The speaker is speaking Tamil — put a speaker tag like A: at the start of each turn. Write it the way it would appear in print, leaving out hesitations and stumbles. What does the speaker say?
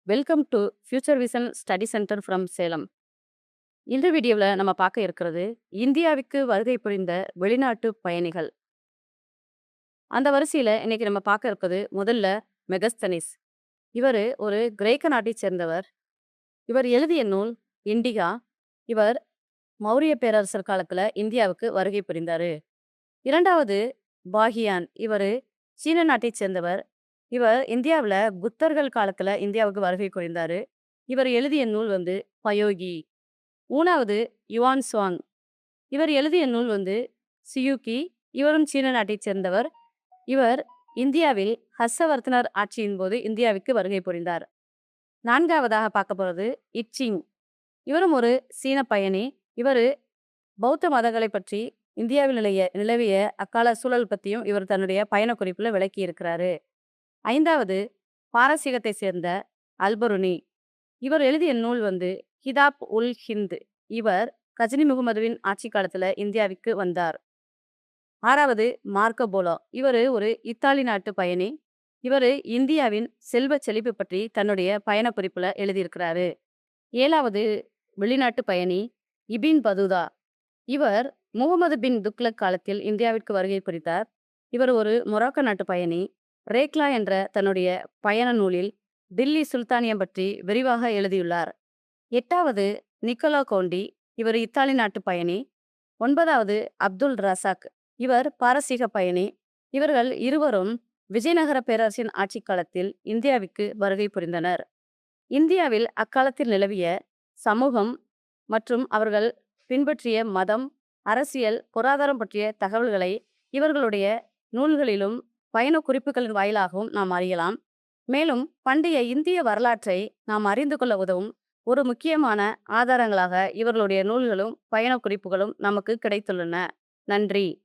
A: Welcome to future vision study centre from Salem. இந்த வீடியோவில் நம்ம பார்க்க இருக்கிறது இந்தியாவுக்கு வருகை புரிந்த வெளிநாட்டு பயணிகள். அந்த வரிசையில் இன்னைக்கு நம்ம பார்க்க இருக்கிறது முதல்ல மெகஸ்தனிஸ். இவர் ஒரு கிரேக்க நாட்டைச் சேர்ந்தவர். இவர் எழுதிய நூல் இண்டிகா. இவர் மௌரிய பேரரசர் காலத்தில் இந்தியாவுக்கு வருகை புரிந்தார். இரண்டாவது பாகியான். இவர் சீன நாட்டைச் சேர்ந்தவர். இவர் இந்தியாவில் புத்தர்கள் காலத்தில் இந்தியாவுக்கு வருகை புரிந்தார். இவர் எழுதிய நூல் பயோகி. மூணாவது யுவான் சுவாங். இவர் எழுதிய நூல் சியூக்கி. இவரும் சீன நாட்டைச் சேர்ந்தவர். இவர் இந்தியாவில் ஹர்ஷவர்தனர் ஆட்சியின் போது இந்தியாவுக்கு வருகை புரிந்தார். நான்காவதாக பார்க்க போகிறது இச்சிங். இவரும் ஒரு சீன பயணி. இவர் பௌத்த மதங்களை பற்றி இந்தியாவில் நிலவிய அக்கால சூழல் பற்றியும் இவர் தன்னுடைய பயண குறிப்பில் விளக்கி இருக்கிறாரு. ஐந்தாவது பாரசீகத்தை சேர்ந்த அல்பருனி. இவர் எழுதிய நூல் கிதாப் உல் ஹிந்த். இவர் கஜினி முகமதுவின் ஆட்சி காலத்துல இந்தியாவுக்கு வந்தார். ஆறாவது மார்க்கோ போலோ. இவர் ஒரு இத்தாலி நாட்டு பயணி. இவர் இந்தியாவின் செல்வ செழிப்பு பற்றி தன்னுடைய பயண குறிப்புல எழுதியிருக்கிறாரு. ஏழாவது வெளிநாட்டு பயணி இபின் பதுதா. இவர் முகமது பின் துக்ளக் காலத்தில் இந்தியாவிற்கு வருகை புரிந்தார். இவர் ஒரு மொராக்கோ நாட்டு பயணி. ரேக்லா என்ற தன்னுடைய பயண நூலில் தில்லி சுல்தானியம் பற்றி விரிவாக எழுதியுள்ளார். எட்டாவது நிக்கோலா கோண்டி. இவர் இத்தாலி நாட்டு பயணி. ஒன்பதாவது அப்துல் ரசாக். இவர் பாரசீக பயணி. இவர்கள் இருவரும் விஜயநகர பேரரசின் ஆட்சி காலத்தில் இந்தியாவுக்கு வருகை புரிந்தனர். இந்தியாவில் அக்காலத்தில் நிலவிய சமூகம் மற்றும் அவர்கள் பின்பற்றிய மதம், அரசியல், பொருளாதாரம் பற்றிய தகவல்களை இவர்களுடைய நூல்களிலும் பயண குறிப்புகளின் வாயிலாகவும் நாம் அறியலாம். மேலும் பண்டைய இந்திய வரலாற்றை நாம் அறிந்து கொள்ள உதவும் ஒரு முக்கியமான ஆதாரங்களாக இவர்களுடைய நூல்களும் பயண குறிப்புகளும் நமக்கு கிடைத்துள்ளன. நன்றி.